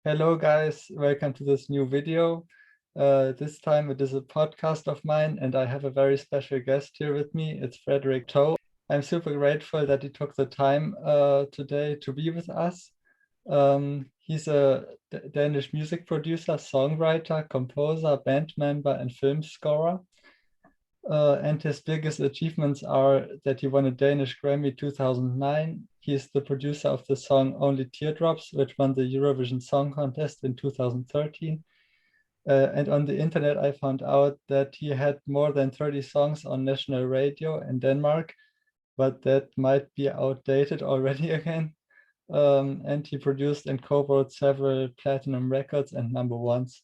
Hello guys, welcome to this new video. This time it is a podcast of mine and I have a very special guest here with me. It's Frederik Thaae. I'm super grateful that he took the time today to be with us. He's a Danish music producer, songwriter, composer, band member, and film scorer. And his biggest achievements are that he won a Danish Grammy 2009. He is the producer of the song Only Teardrops, which won the Eurovision Song Contest in 2013. And on the internet, I found out that he had more than 30 songs on national radio in Denmark, but that might be outdated already again. And he produced and co-wrote several platinum records and number ones.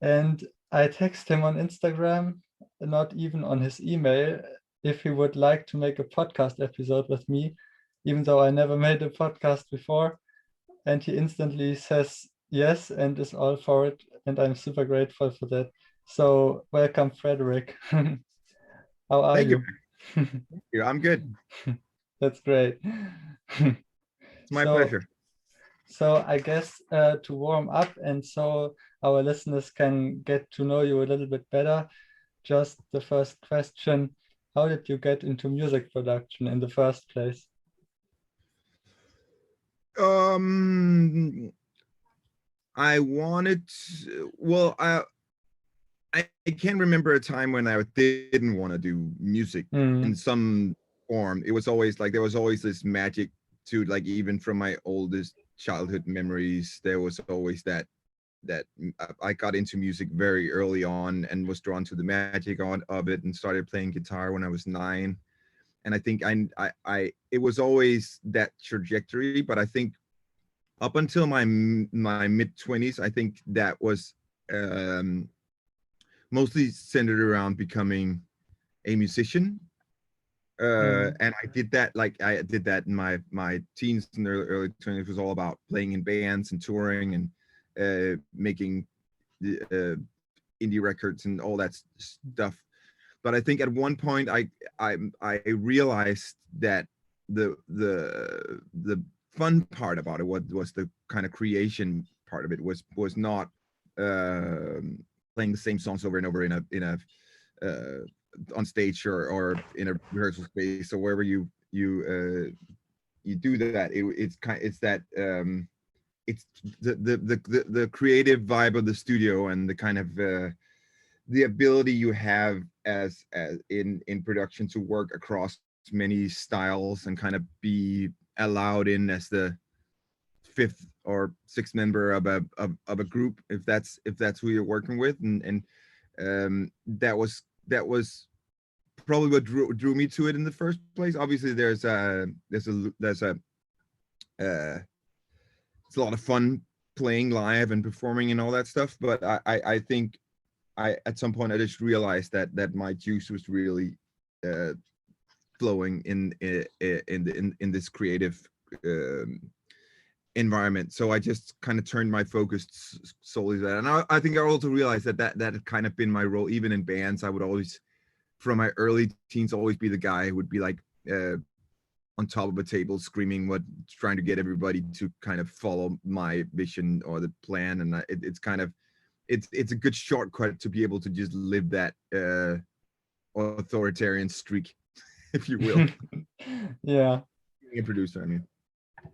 And I text him on Instagram, not even on his email, if he would like to make a podcast episode with me, even though I never made a podcast before. And he instantly says yes and is all for it. And I'm super grateful for that. So welcome, Frederik. How are Thank you? Thank you. I'm good. That's great. It's my pleasure. So I guess to warm up and so our listeners can get to know you a little bit better, just the first question, how did you get into music production in the first place? I wanted to, well, I can't remember a time when I didn't want to do music in some form. It was always like, there was always this magic to, like, even from my oldest childhood memories, there was always that I got into music very early on and was drawn to the magic of it and started playing guitar when I was 9. And I think it was always that trajectory, but I think up until my mid-20s, I think that was mostly centered around becoming a musician. And I did that in my teens and early 20s. It was all about playing in bands and touring and making indie records and all that stuff. But I think at one point I realized that the fun part about it was the kind of creation part of it was not playing the same songs over and over in a on stage or in a rehearsal space or wherever you do that. It's the creative vibe of the studio and the kind of the ability you have as in production to work across many styles and kind of be allowed in as the 5th or 6th member of a group, if that's who you're working with, and that was probably what drew me to it in the first place. Obviously there's it's a lot of fun playing live and performing and all that stuff, but I think at some point I just realized that my juice was really flowing in this creative environment. So I just kind of turned my focus solely to that. And I think I also realized that had kind of been my role. Even in bands, I would always, from my early teens, always be the guy who would be like on top of a table screaming, trying to get everybody to kind of follow my vision or the plan. And it's a good shortcut to be able to just live that authoritarian streak, if you will. Yeah. Being a producer, I mean.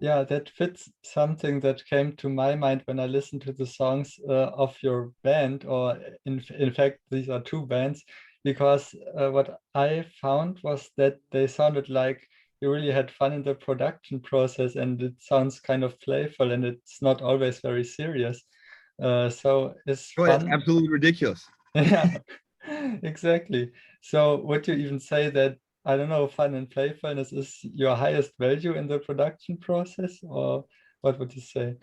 Yeah, that fits something that came to my mind when I listened to the songs of your band, or in fact, these are 2 bands, because what I found was that they sounded like you really had fun in the production process, and it sounds kind of playful, and it's not always very serious. So it's fun. It's absolutely ridiculous. Yeah, exactly. So would you even say that, I don't know, fun and playfulness is your highest value in the production process, or what would you say?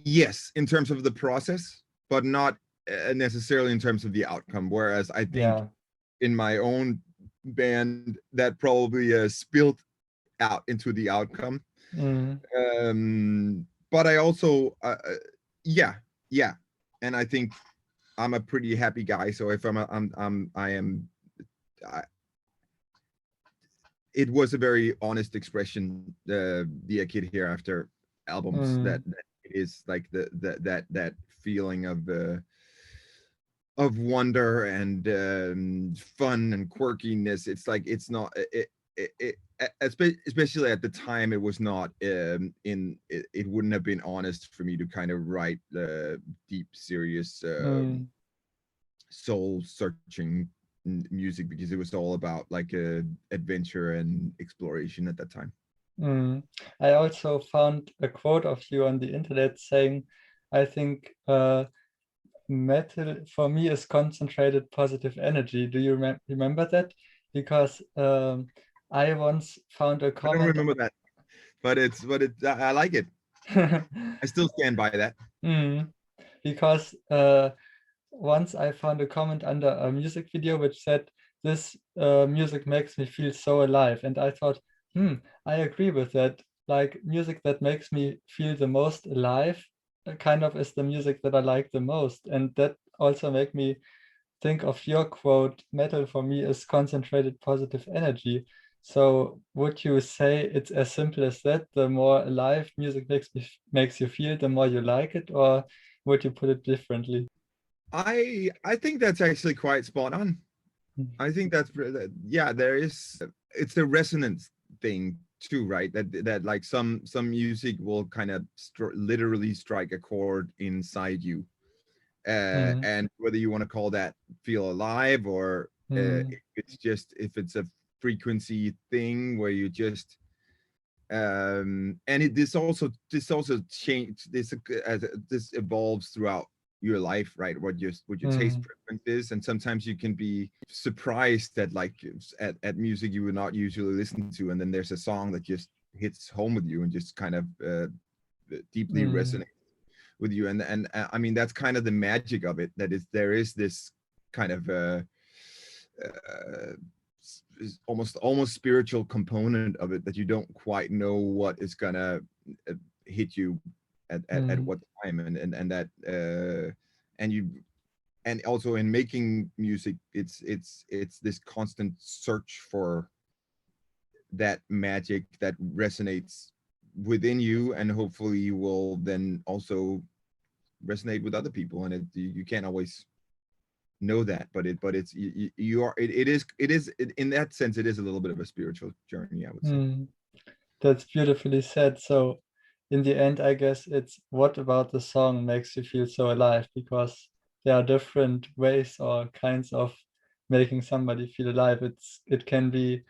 Yes, in terms of the process, but not necessarily in terms of the outcome. Whereas I think in my own band, that probably spilled out into the outcome. But I also, yeah, and I think I'm a pretty happy guy. So if it was a very honest expression. Be a Kid Hereafter albums, that it is like that feeling of wonder and fun and quirkiness. It's like it's not especially at the time, it was not it wouldn't have been honest for me to kind of write deep, serious, soul searching music, because it was all about like adventure and exploration at that time. I also found a quote of you on the internet saying, I think metal for me is concentrated positive energy. Do you remember that? Because I once found a I don't comment. remember that, but I like it. I still stand by that. Because once I found a comment under a music video which said, this music makes me feel so alive. And I thought, I agree with that. Like, music that makes me feel the most alive kind of is the music that I like the most. And that also made me think of your quote, metal for me is concentrated positive energy. So would you say it's as simple as that? The more alive music makes you feel, the more you like it, or would you put it differently? I think that's actually quite spot on. I think that's yeah. There is, it's a resonance thing too, right? That like some music will kind of literally strike a chord inside you, and whether you want to call that feel alive, or if it's just, if it's a frequency thing where you just and this also change this this evolves throughout your life, right? What your taste preference is, and sometimes you can be surprised that like at music you would not usually listen to, and then there's a song that just hits home with you and just kind of deeply resonates with you, and I mean that's kind of the magic of it, that is there is this kind of almost spiritual component of it, that you don't quite know what is gonna hit you at what time, and that and you, and also in making music, it's this constant search for that magic that resonates within you, and hopefully you will then also resonate with other people, and you can't always know that, but it's you are it is in that sense, it is a little bit of a spiritual journey, I would say. That's beautifully said. So in the end, I guess it's what about the song makes you feel so alive, because there are different ways or kinds of making somebody feel alive. It can be,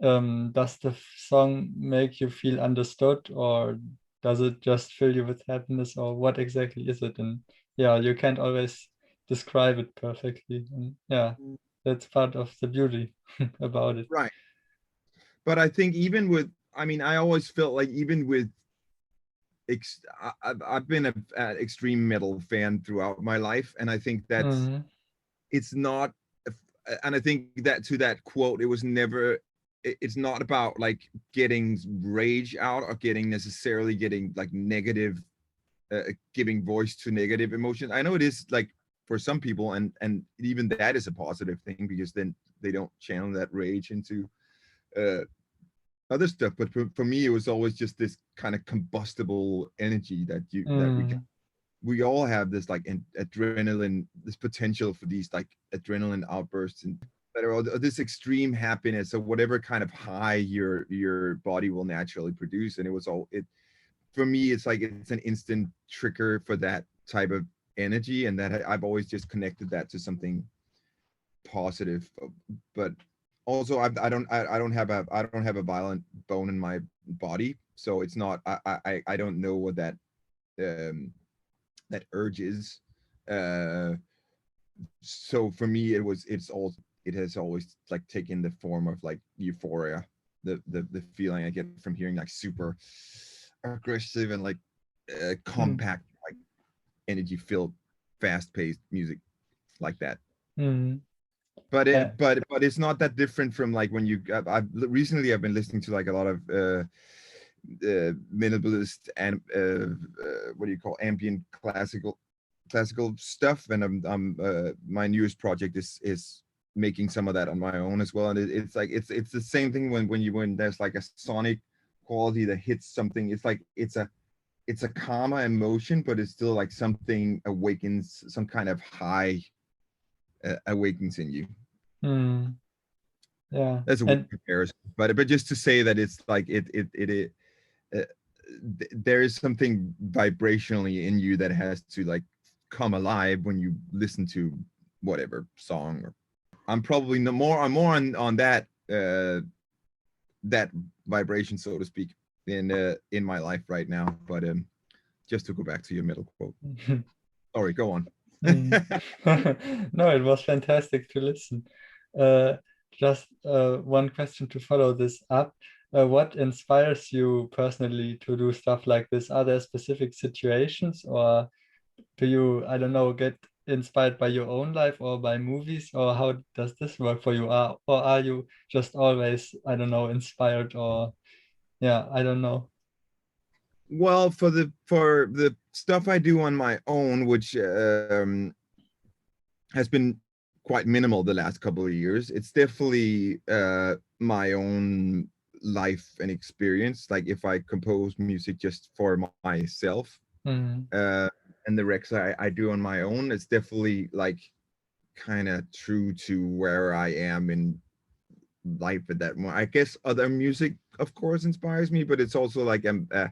does the song make you feel understood, or does it just fill you with happiness, or what exactly is it? And yeah, you can't always describe it perfectly. And yeah, that's part of the beauty about it. Right, but I think even with, I mean, I always felt like even with I've been an extreme metal fan throughout my life, and I think that's it's not, and I think that to that quote, it was never, it's not about like getting rage out, or necessarily getting like negative, giving voice to negative emotions. I know it is like for some people, and even that is a positive thing, because then they don't channel that rage into other stuff. But for me, it was always just this kind of combustible energy that we all have, this like adrenaline, this potential for these like adrenaline outbursts, and that are this extreme happiness, or whatever kind of high your body will naturally produce. And it was all it for me. It's like it's an instant trigger for that type of energy, and that I've always just connected that to something positive. But also I don't have a violent bone in my body, so it's not, I don't know what that that urge is. uh so for me, it has always like taken the form of like euphoria, the feeling I get from hearing like super aggressive and like compact, like energy filled, fast paced music like that. But it's not that different from like when I've recently I've been listening to like a lot of minimalist and what do you call, ambient classical stuff, and I'm my newest project is making some of that on my own as well. And it's like it's the same thing when there's like a sonic quality that hits something. It's like it's a calmer emotion, but it's still like something awakens, some kind of high awakens in you. Yeah, That's a weird comparison, but just to say that it's like there is something vibrationally in you that has to like come alive when you listen to whatever song. Or I'm probably more on that that vibration, so to speak, in my life right now. But just to go back to your middle quote. Sorry, go on. No, it was fantastic to listen. Just one question to follow this up. What inspires you personally to do stuff like this? Are there specific situations, or do you, I don't know, get inspired by your own life or by movies, or how does this work for you? Or are you just always, I don't know, inspired, or yeah, I don't know. Well, for the stuff I do on my own, which has been quite minimal the last couple of years, it's definitely my own life and experience. Like if I compose music just for myself, and the recs I do on my own, it's definitely like kind of true to where I am in life at that moment. I guess other music, of course, inspires me, but it's also like I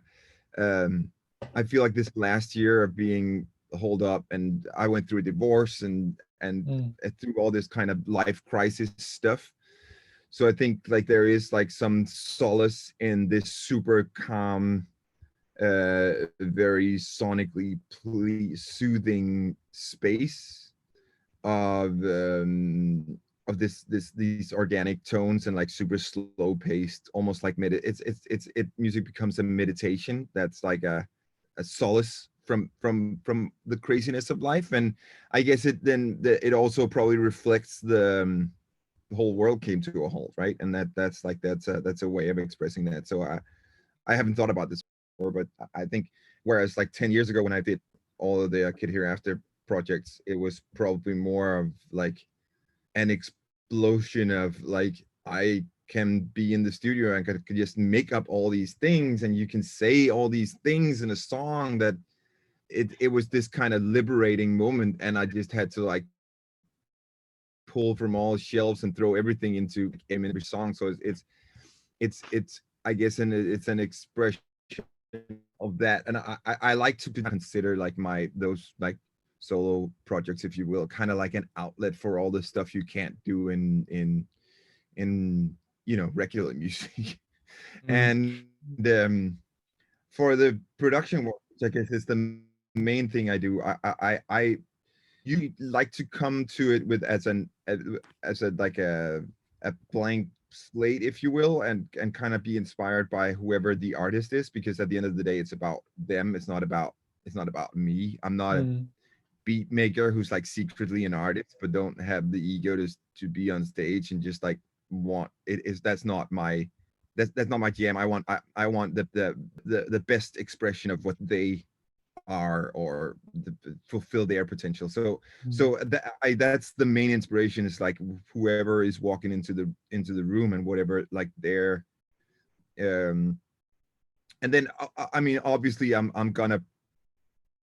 feel like this last year of being holed up, and I went through a divorce and through all this kind of life crisis stuff. So I think like there is like some solace in this super calm, very sonically soothing space of these organic tones and like super slow paced, almost like music becomes a meditation that's like a solace from the craziness of life. And I guess it also probably reflects the whole world came to a halt, right? And that's a way of expressing that. So I haven't thought about this before, but I think whereas like 10 years ago when I did all of the Kid Hereafter projects, it was probably more of like an explosion of like I can be in the studio and could just make up all these things, and you can say all these things in a song. That it was this kind of liberating moment, and I just had to like pull from all shelves and throw everything into every song. So it's I guess it's an expression of that. And I like to consider like those like solo projects, if you will, kind of like an outlet for all the stuff you can't do in regular music. And for the production work, which I guess is the main thing I do, I you like to come to it with as a like a blank slate, if you will, and kind of be inspired by whoever the artist is, because at the end of the day it's about them. It's not about me. I'm not a beat maker who's like secretly an artist but don't have the ego to be on stage and just like want it is that's not my jam. I want the best expression of what they are, or fulfill their potential. So that's the main inspiration, is like whoever is walking into the room and whatever like their and then I mean obviously I'm gonna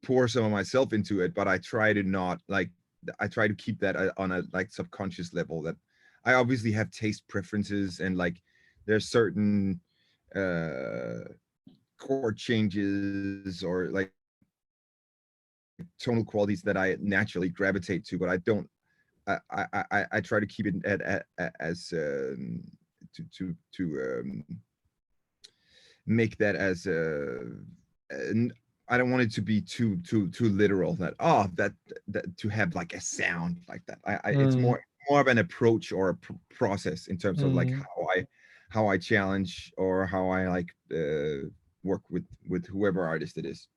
pour some of myself into it, but I try to keep that on a like subconscious level. That I obviously have taste preferences, and like there's certain chord changes or like tonal qualities that I naturally gravitate to, but I don't. I try to keep it as make that as I don't want it to be too literal. That to have like a sound like that. It's more of an approach or a process in terms of like how I challenge or how I like work with whoever artist it is.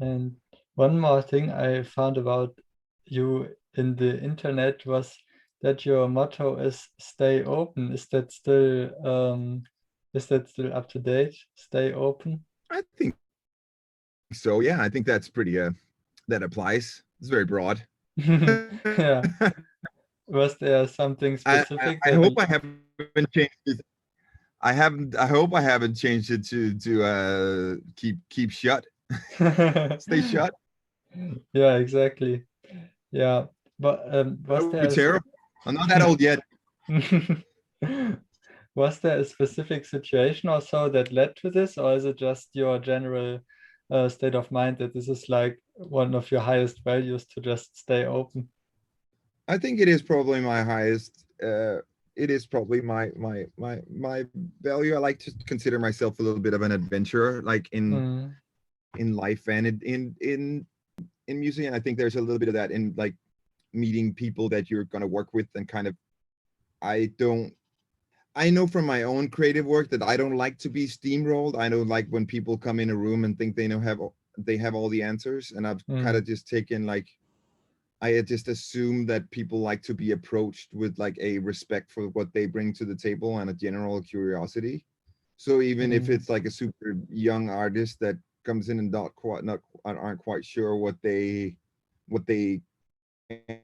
And one more thing I found about you in the internet was that your motto is "Stay open." Is that still up to date? Stay open? I think so. Yeah, I think that's pretty. That applies. It's very broad. Yeah. Was there something specific I that hope I haven't changed it. I haven't. I hope I haven't changed it to keep shut, stay shut. Yeah, exactly. Yeah. But That was would be there terrible. I'm not that old yet. was there a specific situation or so that led to this, or is it just your general state of mind that this is like one of your highest values to just stay open? I think it is probably my highest. It is probably my value. I like to consider myself a little bit of an adventurer, like Mm, in life and in music. And I think there's a little bit of that in like meeting people that you're gonna work with and kind of. I don't. I know from my own creative work that I don't like to be steamrolled. I don't like when people come in a room and think they have all the answers, and I've kind mm, of just taken like I had just assumed that people like to be approached with like a respect for what they bring to the table and a general curiosity. So even if mm, it's like a super young artist that comes in and not aren't quite sure what they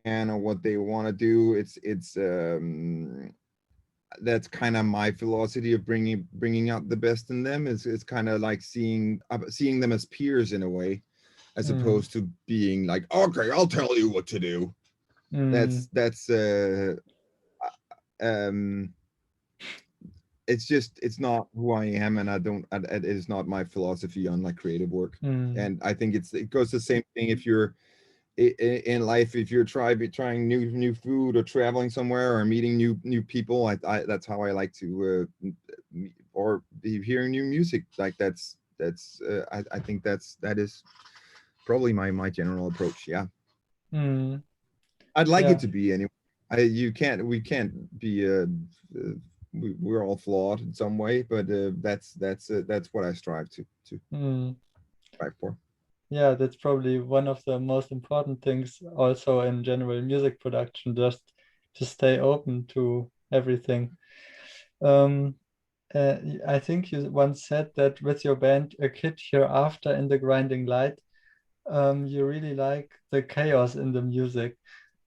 can or what they want to do, it's that's kind of my philosophy of bringing out the best in them. Is kind of like seeing them as peers in a way, as mm, opposed to being like, okay, I'll tell you what to do. mm, That's um it's not who I am, and I don't it is not my philosophy on like creative work. mm, And I think it goes the same thing if you're in life, if you're trying new food or traveling somewhere or meeting new people. I that's how I like to or be hearing new music. Like I think that is probably my general approach. Yeah, mm. I'd like it Yeah. to be anyway. We can't be we're all flawed in some way, but that's what I strive to Mm. strive for. Yeah, that's probably one of the most important things also in general music production, just to stay open to everything. Um, I think you once said that with your band, A Kid Hereafter in the Grinding Light, you really like the chaos in the music.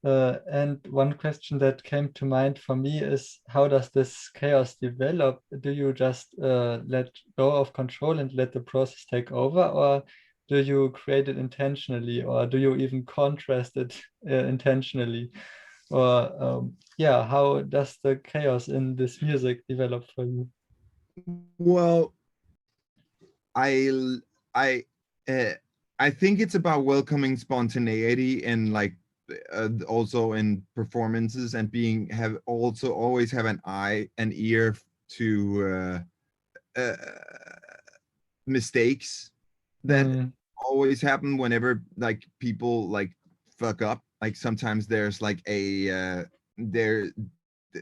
And one question that came to mind for me is, how does this chaos develop? Do you just let go of control and let the process take over, or do you create it intentionally, or do you even contrast it intentionally? Or yeah, how does the chaos in this music develop for you? Well, I I uh, I think it's about welcoming spontaneity and like also in performances and being have also always have an ear to mistakes that Mm, always happen whenever like people like fuck up. Like sometimes there's like a there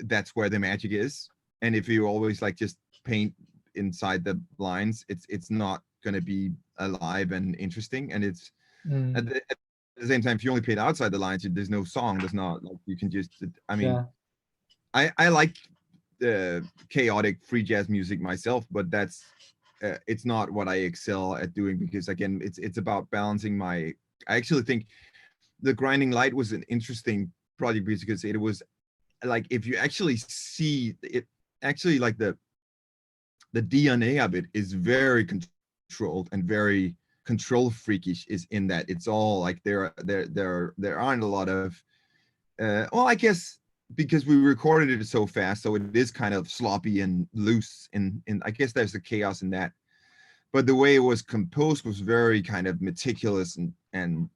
that's where the magic is. And if you always like just paint inside the lines, it's not gonna be alive and interesting. And it's mm, at the same time, if you only paint outside the lines, there's no song. There's not like you can just. I mean, yeah. I like chaotic free jazz music myself, but that's it's not what I excel at doing because again, it's about balancing my. I actually think the Grinding Light was an interesting project because it was like if you actually see it, actually like the DNA of it is very controlled and very control freakish. Is in that it's all like there aren't a lot of well, I guess because we recorded it so fast, so it is kind of sloppy and loose, and I guess there's the chaos in that. But the way it was composed was very kind of meticulous and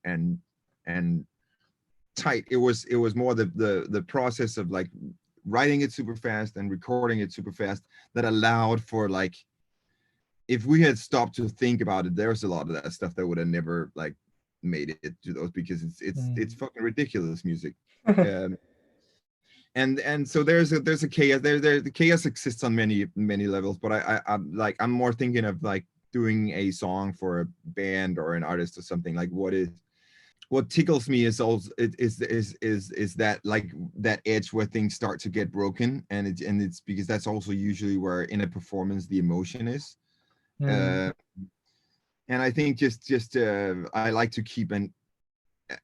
tight. It was more the process of like writing it super fast and recording it super fast that allowed for like if we had stopped to think about it, there's a lot of that stuff that would have never like made it to those because it's Mm. fucking ridiculous music. Um, and so there's a chaos there the chaos exists on many levels, but I'm like I'm more thinking of like doing a song for a band or an artist or something like what tickles me is also is that like that edge where things start to get broken, and it's because that's also usually where in a performance the emotion is. Mm. uh and I think just I like to keep an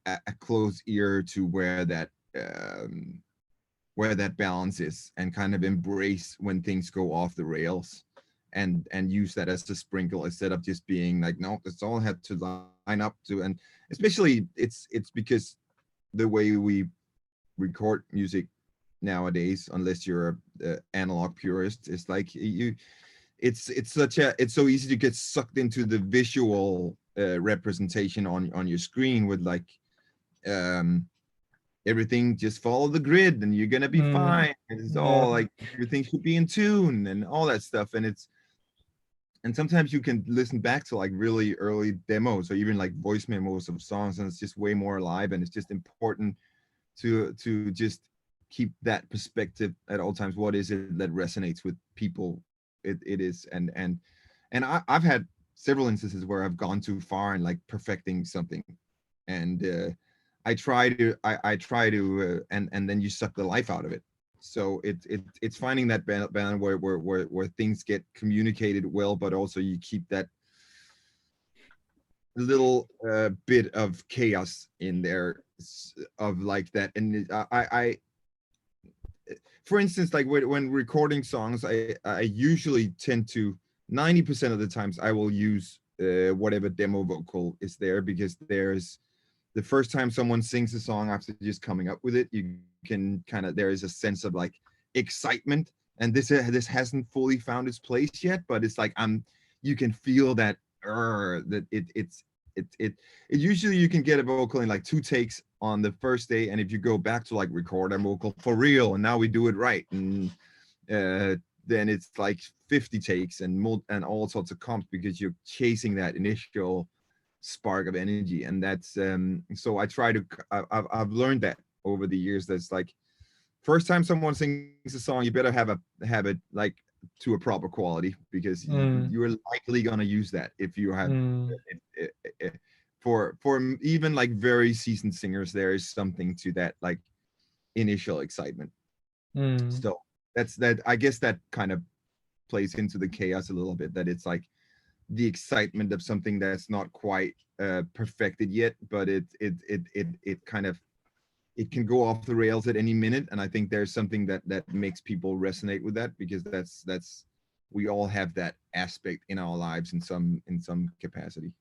a close ear to where that balance is, and kind of embrace when things go off the rails, and use that as a sprinkle instead of just being like, no, that's all had to line up to. And especially it's because the way we record music nowadays, unless you're a analog purist, is like it's so easy to get sucked into the visual representation on your screen with like everything just follow the grid and you're gonna be fine. It's all like everything should be in tune and all that stuff. And sometimes you can listen back to like really early demos or even like voice memos of songs, and it's just way more alive. And it's just important to just keep that perspective at all times. What is it that resonates with people? It is, and I've had several instances where I've gone too far in like perfecting something, and I try to, and then you suck the life out of it. So it's finding that balance where things get communicated well, but also you keep that little bit of chaos in there of like that. And I for instance, like when recording songs, I usually tend to 90% of the times I will use whatever demo vocal is there, because there's the first time someone sings a song after just coming up with it, you can kind of, there is a sense of like excitement, and this hasn't fully found its place yet, but it's like you can feel that that it usually you can get a vocal in like 2 takes on the first day, and if you go back to like record a vocal for real and now we do it right, and then it's like 50 takes and all sorts of comps, because you're chasing that initial spark of energy. And that's so I try to I've learned that over the years, that's like first time someone sings a song, you better have it like to a proper quality, because you're likely going to use that if you have for even like very seasoned singers, there is something to that like initial excitement. So that I guess that kind of plays into the chaos a little bit, that it's like the excitement of something that's not quite perfected yet, but it kind of, it can go off the rails at any minute. And I think there's something that makes people resonate with that, because that's we all have that aspect in our lives in some capacity.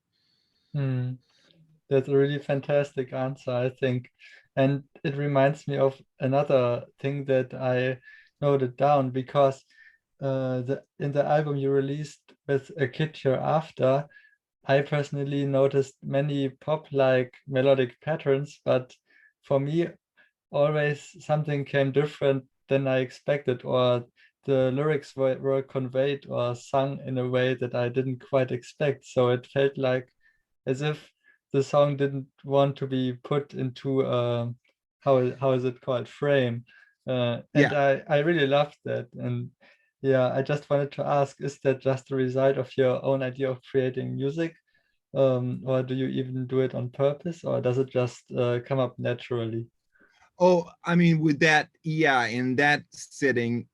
That's a really fantastic answer, I think. And it reminds me of another thing that I noted down, because in the album you released with A Kid You're After, I personally noticed many pop-like melodic patterns, but for me, always something came different than I expected, or the lyrics were conveyed or sung in a way that I didn't quite expect. So it felt like as if the song didn't want to be put into how is it called, frame. And I really loved that. And yeah, I just wanted to ask, is that just a result of your own idea of creating music? Or do you even do it on purpose, or does it just come up naturally? Oh, I mean, with that, yeah, in that setting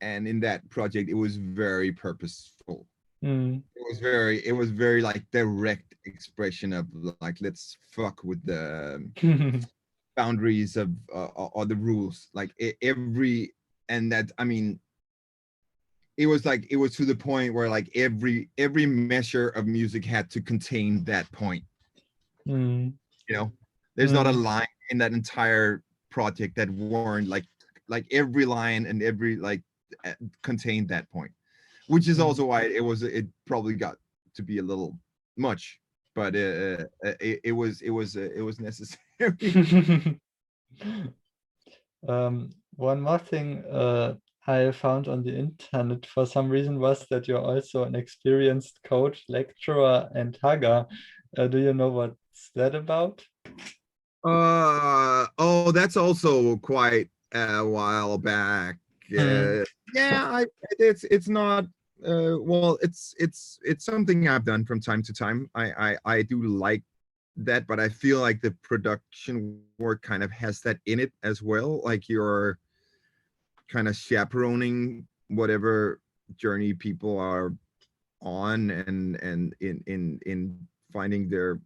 and in that project, it was very purposeful. It was very like direct expression of like, let's fuck with the boundaries of or the rules, like every, and that, I mean, it was to the point where like every measure of music had to contain that point. You know, there's not a line in that entire project that weren't like every line and every like contained that point, which is also why it probably got to be a little much, but it was necessary. One more thing I found on the internet for some reason was that you're also an experienced coach, lecturer, and hugger. Do you know what's that about? Oh, that's also quite a while back. Yeah, it's not. Well, it's something I've done from time to time. I do like that, but I feel like the production work kind of has that in it as well. Like you're kind of chaperoning whatever journey people are on, and in finding their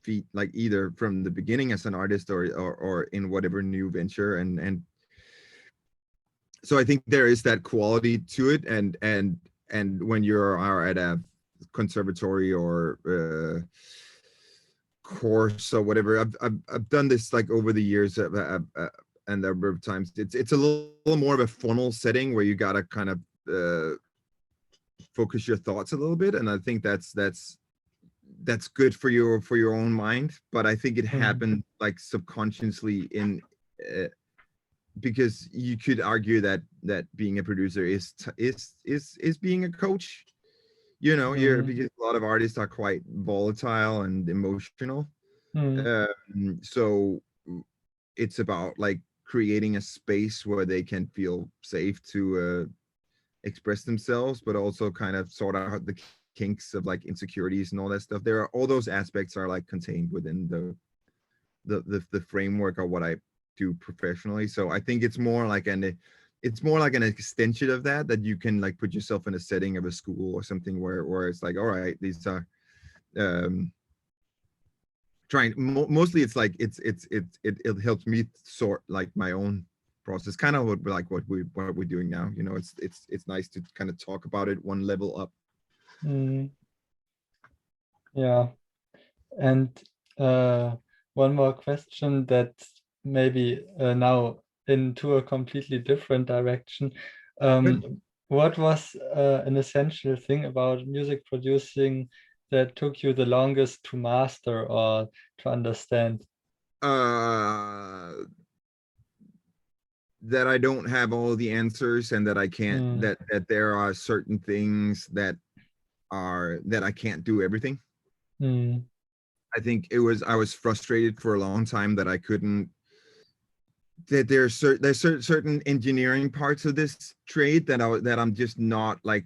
feet, like either from the beginning as an artist or in whatever new venture. And so I think there is that quality to it. And when you are at a conservatory or course or whatever, I've done this like over the years, and number of times it's a little more of a formal setting where you gotta kind of focus your thoughts a little bit, and I think that's good for your own mind. But I think it happened like subconsciously in because you could argue that being a producer is being a coach, you know. Because a lot of artists are quite volatile and emotional. So it's about like creating a space where they can feel safe to express themselves, but also kind of sort out the kinks of like insecurities and all that stuff. There are all those aspects are like contained within the framework of what I do professionally. So I think it's more like an extension of that you can like put yourself in a setting of a school or something where it's like, all right, these are mostly it's like it helps me sort like my own process, kind of what we're doing now. You know, it's nice to kind of talk about it one level up. Yeah. And one more question that maybe now into a completely different direction. What was an essential thing about music producing that took you the longest to master or to understand? That I don't have all the answers, and that I can't that there are certain things that I can't do everything. I think I was frustrated for a long time that I couldn't, that there's certain engineering parts of this trade that I'm just not like,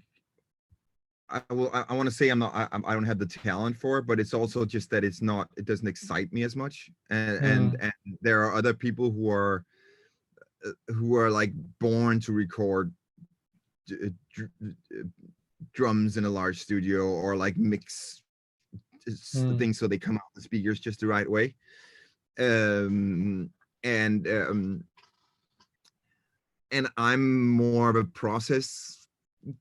I want to say I don't have the talent for it, but it's also just that it doesn't excite me as much. And there are other people who are like born to record drums in a large studio, or like mix things so they come out the speakers just the right way. And I'm more of a process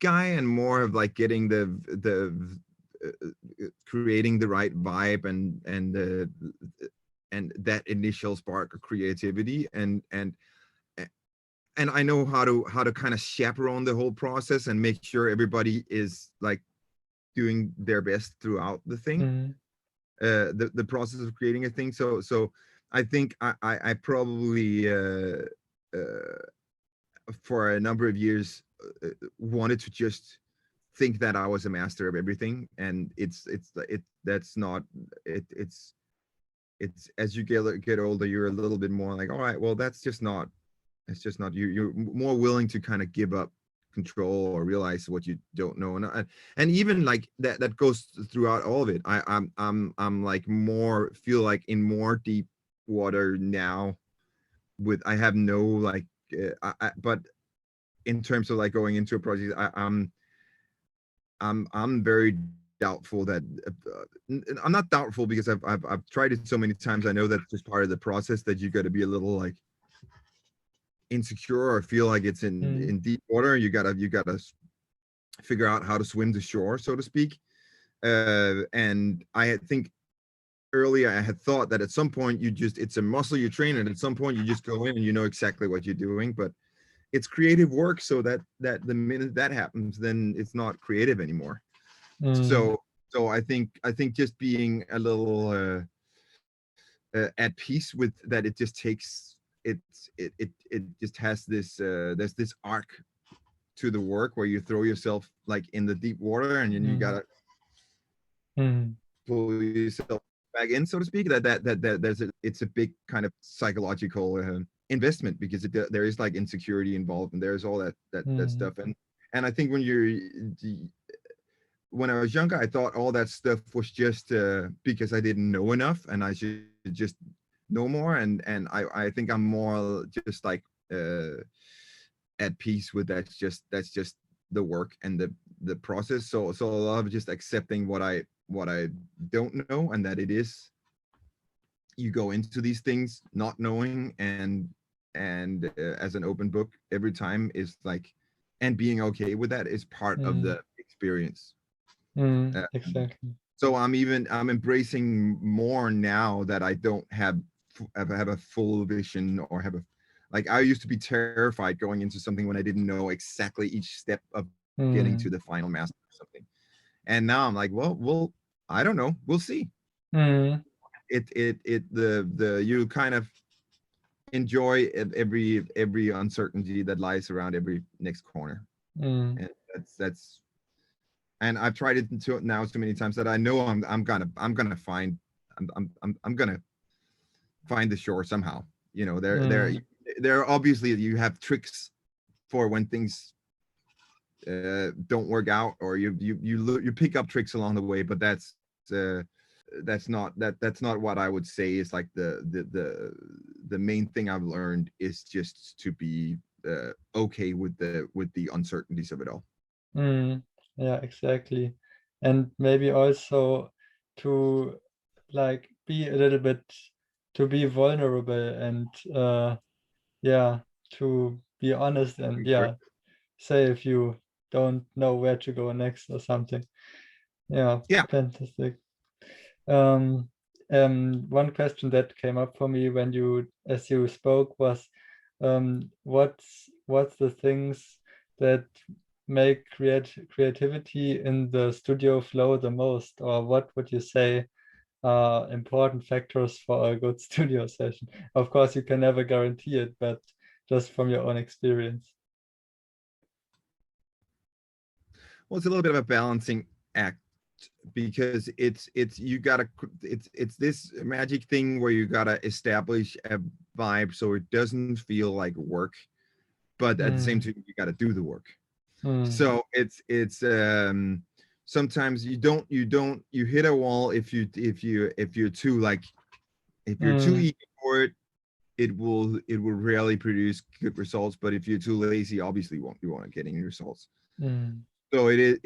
guy, and more of like getting the creating the right vibe and that initial spark of creativity, and I know how to kind of chaperone the whole process and make sure everybody is like doing their best throughout the thing, the process of creating a thing. So I think I probably for a number of years wanted to just think that I was a master of everything, and it's as you get older, you're a little bit more like, all right, well, it's just not you. You're more willing to kind of give up control or realize what you don't know, and even like that goes throughout all of it. I'm like more feel like in more deep water now. I have no like but in terms of like going into a project, I'm very doubtful that I'm not doubtful, because I've tried it so many times. I know that's just part of the process, that you got to be a little like insecure or feel like it's in deep water. You gotta figure out how to swim to shore, so to speak. And I think earlier I had thought that at some point it's a muscle you train, and at some point you just go in and you know exactly what you're doing. But it's creative work, so that the minute that happens, then it's not creative anymore. So I think just being a little at peace with that, it just takes it just has this there's this arc to the work where you throw yourself like in the deep water, and then you gotta pull yourself back in, so to speak. It's a big kind of psychological investment, because there is like insecurity involved, and there's all that stuff. And I think when I was younger, I thought all that stuff was just because I didn't know enough, and I should just know more. And I think I'm more just like at peace with that's just the work and the process. So a lot of just accepting what I don't know, and that it is you go into these things not knowing, and as an open book every time is like, and being okay with that is part of the experience. Exactly. So I'm embracing more now that I don't have a full vision, or have a, like, I used to be terrified going into something when I didn't know exactly each step of getting to the final master or something. And now I'm like, well, I don't know, we'll see. The you kind of enjoy every uncertainty that lies around every next corner. And that's and I've tried it now so many times that I know I'm gonna find, I'm gonna find the shore somehow. You know, there obviously you have tricks for when things don't work out, or you pick up tricks along the way, but that's not what I would say is like the main thing I've learned is just to be okay with the uncertainties of it all. Yeah, exactly. And maybe also to like be a little bit, to be vulnerable, and yeah, to be honest, and yeah, say if you don't know where to go next or something. Yeah, Yeah. fantastic. One question that came up for me when you, as you spoke, was what's the things that make creativity in the studio flow the most, or what would you say are important factors for a good studio session? Of course, you can never guarantee it, but just from your own experience. Well, it's a little bit of a balancing act, because it's you gotta, it's this magic thing where you gotta establish a vibe so it doesn't feel like work, but at the same time you gotta do the work. So it's sometimes you hit a wall if you're too like, if you're too eager for it, it will rarely produce good results. But if you're too lazy, obviously you won't get any results. So it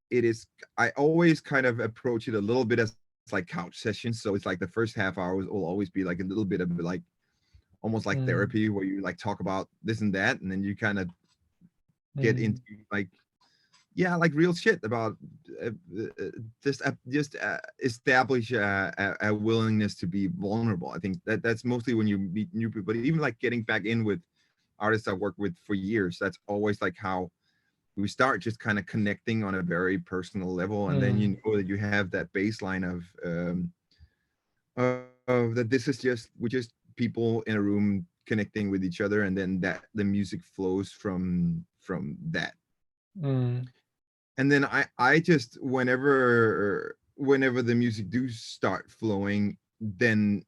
is I always kind of approach it a little bit as like couch sessions. So it's like the first half hour will always be like a little bit of like almost like therapy, where you like talk about this and that, and then you kind of get into like, yeah, like real shit about just establish a willingness to be vulnerable. I think that's mostly when you meet new people, but even like getting back in with artists I've worked with for years, that's always like how we start, just kind of connecting on a very personal level, and then you know that you have that baseline of that this is just, we're just people in a room connecting with each other, and then that the music flows from that. And then I just, whenever the music do start flowing, then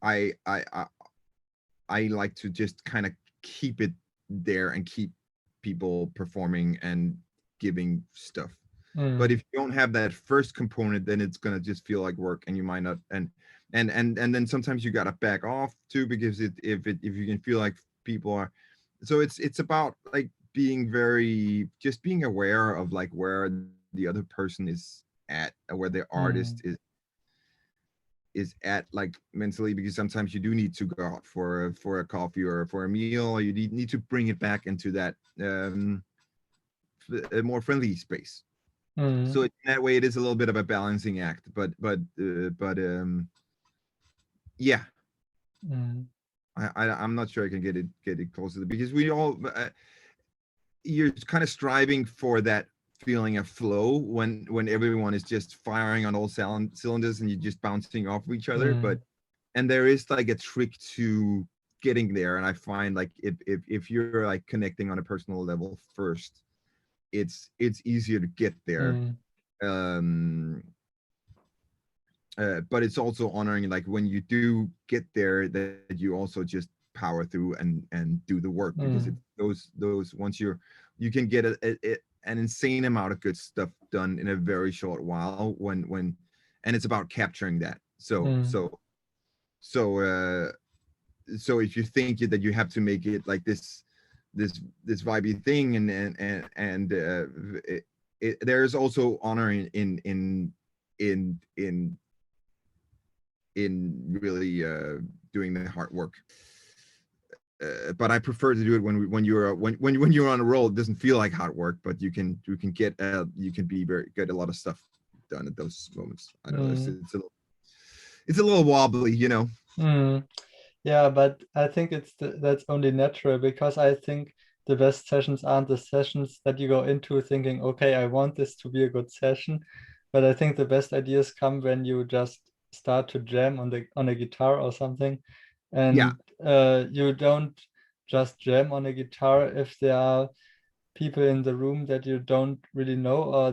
I I I, I like to just kind of keep it there and keep people performing and giving stuff. But if you don't have that first component, then it's gonna just feel like work, and you might not. And then sometimes you gotta back off too, because if you can feel like people are, so it's about like just being aware of like where the other person is at, or where the artist is at, like mentally, because sometimes you do need to go out for a coffee or for a meal, or you need to bring it back into that a more friendly space. So in that way, it is a little bit of a balancing act, but yeah, I'm not sure I can get it closer, because we all you're kind of striving for that feeling of flow when everyone is just firing on all cylinders and you're just bouncing off of each other. And there is like a trick to getting there, and I find like if you're like connecting on a personal level first, it's easier to get there. But it's also honoring, like when you do get there, that you also just power through and do the work, because it's those once you can get an insane amount of good stuff done in a very short while, when and it's about capturing that. So if you think that you have to make it like this vibey thing, and there's also honor in in really doing the hard work. But I prefer to do it when you're on a roll. It doesn't feel like hard work, but you can be very good. A lot of stuff done at those moments. I don't know. It's a little wobbly, you know. Yeah, but I think that's only natural, because I think the best sessions aren't the sessions that you go into thinking, okay, I want this to be a good session. But I think the best ideas come when you just start to jam on a guitar or something, Yeah. and you don't just jam on a guitar if there are people in the room that you don't really know, or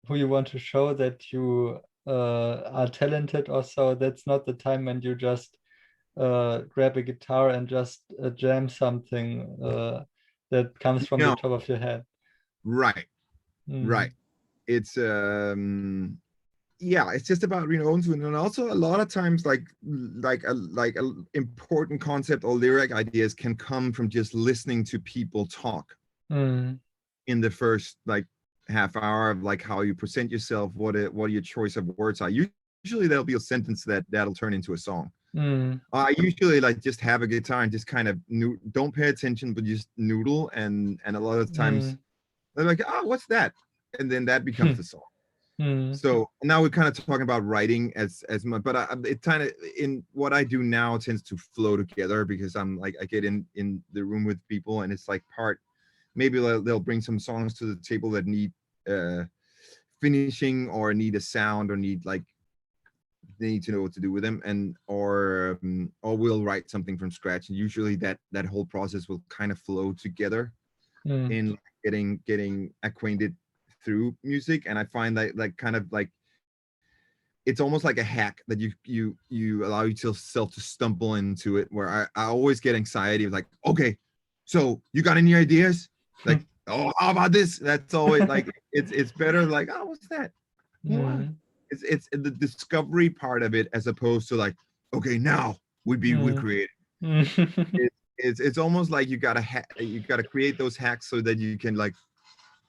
who you want to show that you are talented or so. That's not the time when you just grab a guitar and just jam something that comes from the No. top of your head. Right. Right. It's yeah, it's just about, you know, and also a lot of times like a important concept or lyric ideas can come from just listening to people talk in the first like half hour of like how you present yourself, what your choice of words are. Usually there'll be a sentence that'll turn into a song. I usually like just have a guitar and just kind of don't pay attention, but just noodle, and a lot of times they're like, oh, what's that? And then that becomes the song. So now we're kind of talking about writing as much, but it kind of, in what I do now, tends to flow together, because I'm like, I get in the room with people, and it's like maybe they'll bring some songs to the table that need finishing, or need a sound, or need like, they need to know what to do with them, and or we'll write something from scratch, and usually that whole process will kind of flow together in getting acquainted through music. And I find that like kind of like, it's almost like a hack that you allow yourself to stumble into it, where I always get anxiety of like, okay, so you got any ideas? Like, oh, how about this? That's always like, it's better like, oh, what's that? What? It's the discovery part of it, as opposed to like, okay, now we create. It's almost like you gotta create those hacks so that you can like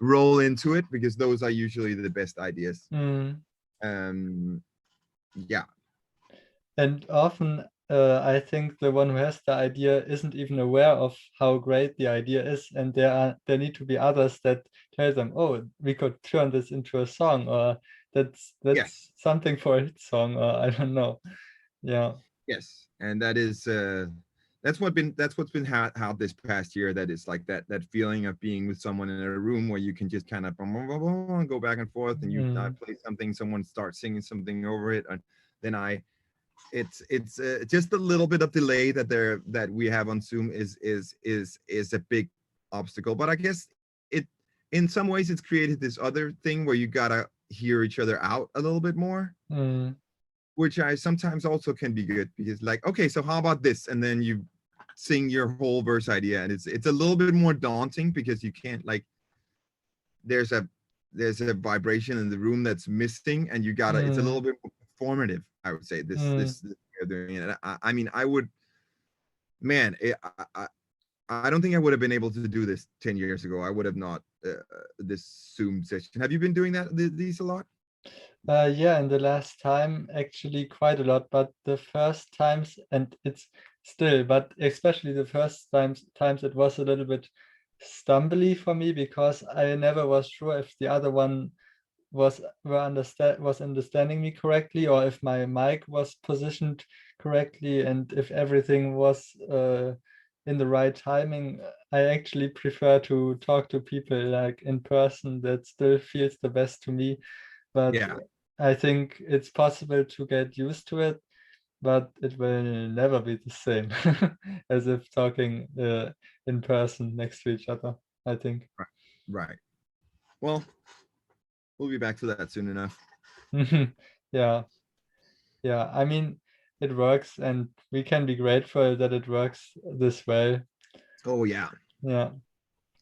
roll into it, because those are usually the best ideas. Yeah. And often I think the one who has the idea isn't even aware of how great the idea is, and there need to be others that tell them, oh, we could turn this into a song, or that's Yes. something for a hit song, or I don't know. Yeah. Yes, and that is that's what's been how this past year. That is like that feeling of being with someone in a room where you can just kind of go back and forth, and you play something, someone starts singing something over it, and then it's just a little bit of delay that we have on Zoom is a big obstacle. But I guess it, in some ways, it's created this other thing where you gotta hear each other out a little bit more, which I sometimes also can be good, because like, okay, so how about this? And then you sing your whole verse idea, and it's a little bit more daunting, because you can't like, there's a vibration in the room that's missing, and you gotta, it's a little bit more performative, I would say, this way of doing it. I mean, I would, man, I don't think I would have been able to do this 10 years ago. I would have not this Zoom session. Have you been doing these a lot? Yeah, in the last time, actually quite a lot, but the first times, and it's still, but especially the first times it was a little bit stumbly for me, because I never was sure if the other one was understanding me correctly, or if my mic was positioned correctly, and if everything was in the right timing. I actually prefer to talk to people like in person. That still feels the best to me, but Yeah. I think it's possible to get used to it, but it will never be the same as if talking in person next to each other, I think. Right. Well, we'll be back to that soon enough. Yeah. Yeah. I mean, it works, and we can be grateful that it works this way. Oh, yeah. Yeah.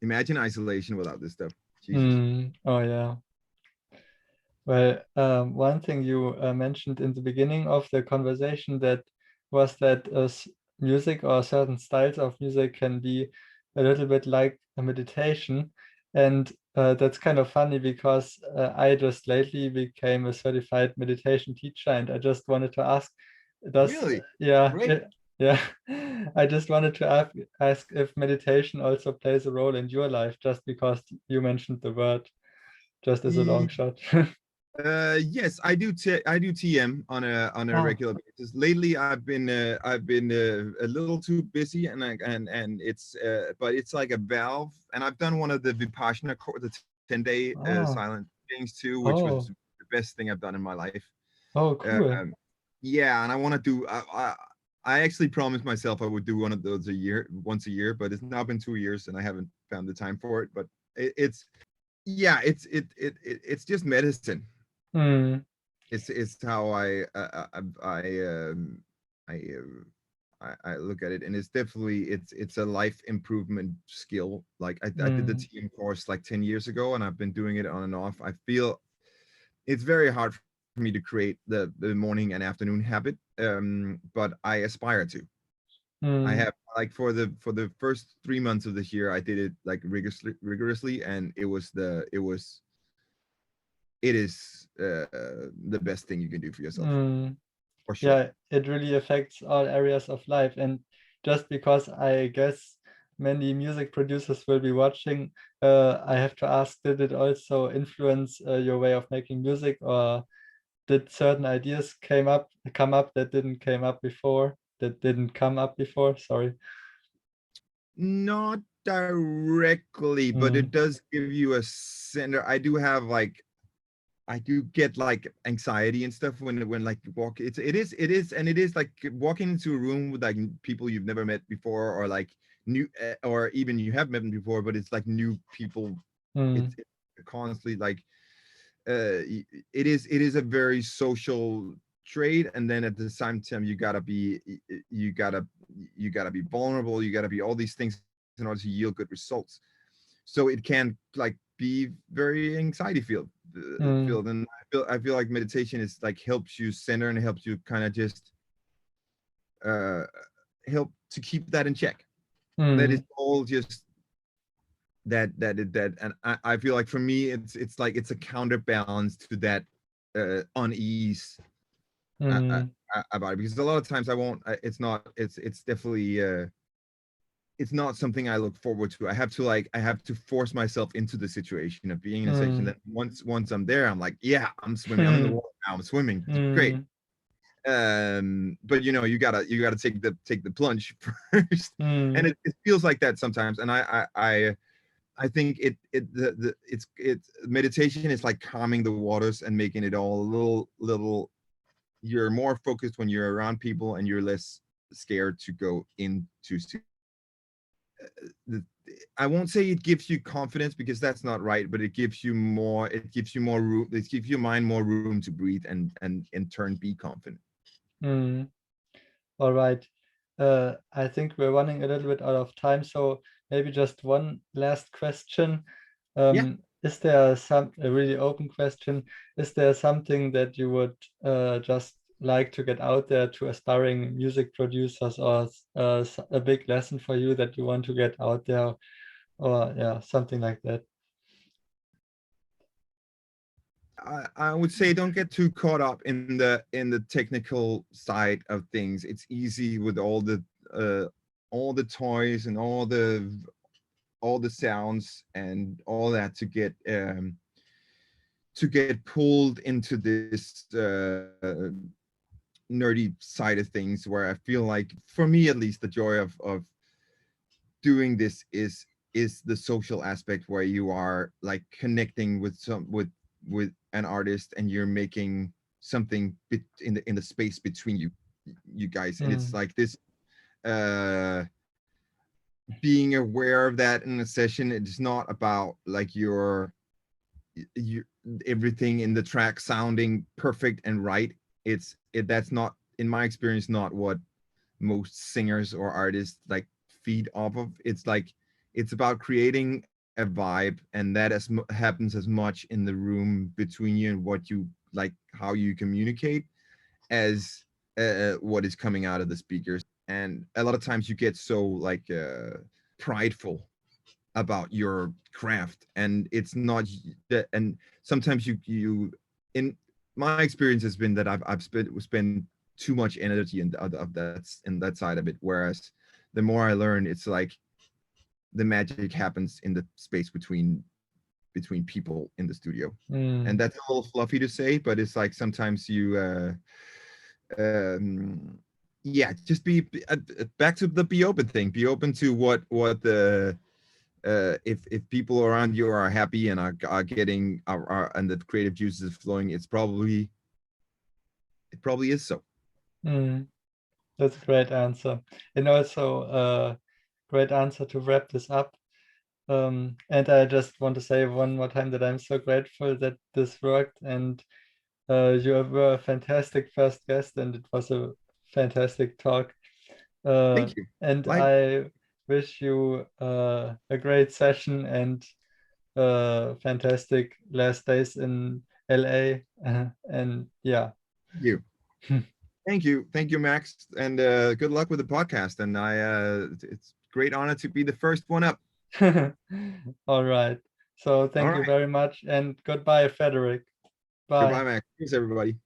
Imagine isolation without this stuff. Jesus. Oh, yeah. Well, one thing you mentioned in the beginning of the conversation that music, or certain styles of music, can be a little bit like a meditation. And that's kind of funny, because I just lately became a certified meditation teacher, and I just wanted to ask, Does Really? yeah, Great. yeah. I just wanted to ask if meditation also plays a role in your life, just because you mentioned the word, just as a long shot. Yes, I do. I do TM on a Oh, regular basis. Lately, I've been a little too busy, and it's but it's like a valve. And I've done one of the Vipassana, the 10-day oh, silent things too, which was oh, the best thing I've done in my life. oh, cool. Um, yeah, and I want to do. I actually promised myself I would do one of those once a year, but it's now been 2 years and I haven't found the time for it. But it's yeah, it's just medicine. Mm, It's how I, I look at it, and it's definitely it's a life improvement skill. Like I did the mm, team course like 10 years ago, and I've been doing it on and off. I feel it's very hard for me to create the morning and afternoon habit, but I aspire to. I mm, have like for the first 3 months of this year, I did it like rigorously, and it is the best thing you can do for yourself, mm. for sure. Yeah, it really affects all areas of life. And just because I guess many music producers will be watching, I have to ask, did it also influence your way of making music, or did certain ideas come up that didn't come up before? Sorry. Not directly, but it Mm, does give you a center. I do get like anxiety and stuff when like you walk. It is like walking into a room with like people you've never met before, or like new, or even you have met them before, but it's like new people. mm, It's constantly like it is a very social trade, and then at the same time you gotta you gotta be vulnerable, you gotta be all these things in order to yield good results. So it can like be very anxiety mm, filled, and I feel like meditation is like helps you center and helps you kind of just uh help to keep that in check. That is mm, all just that, and I feel like for me it's like it's a counterbalance to that unease mm, about it, because a lot of times I won't it's not it's definitely it's not something I look forward to. I have to force myself into the situation of being in a section mm, that once I'm there, I'm like, yeah, I'm swimming, I'm in the mm, water now, I'm swimming, it's great. mm, But you gotta take the plunge first, and mm, it feels like that sometimes, and I think it's meditation is like calming the waters and making it all a little you're more focused when you're around people, and you're less scared to go into the, I won't say it gives you confidence, because that's not right, but it gives you more room, it gives your mind more room to breathe and in turn be confident. mm. All right. I think we're running a little bit out of time, so maybe just one last question. Yeah. Is there a really open question? Is there something that you would just like to get out there to aspiring music producers, or a big lesson for you that you want to get out there, or yeah, something like that? I would say don't get too caught up in the technical side of things. It's easy with all the toys and all the sounds and all that to get pulled into this nerdy side of things, where I feel like, for me at least, the joy of doing this is the social aspect, where you are like connecting with with an artist, and you're making something in the space between you guys, and it's Mm, like this uh being aware of that in a session. It's not about like your everything in the track sounding perfect and right. That's not, in my experience, not what most singers or artists like feed off of. It's like it's about creating a vibe, and that happens as much in the room between you and what you like, how you communicate, as what is coming out of the speakers. And a lot of times you get so like prideful about your craft, and it's not that. And sometimes you in my experience has been that I've spent too much energy of that side of it. Whereas the more I learn, it's like the magic happens in the space between people in the studio. And that's a little fluffy to say, but it's like sometimes you yeah, just be back to the be open thing. Be open to what the if people around you are happy and are getting and the creative juices are flowing, it probably is so. That's a great answer, and also a great answer to wrap this up. And I just want to say one more time that I'm so grateful that this worked, and you were a fantastic first guest, and it was a fantastic talk. Thank you. And I wish you a great session and fantastic last days in LA. And yeah. Thank you, Max, and good luck with the podcast. And it's a great honor to be the first one up. All right. So thank you very much, and goodbye, Frederik. Bye. Goodbye, Max. Thanks, everybody.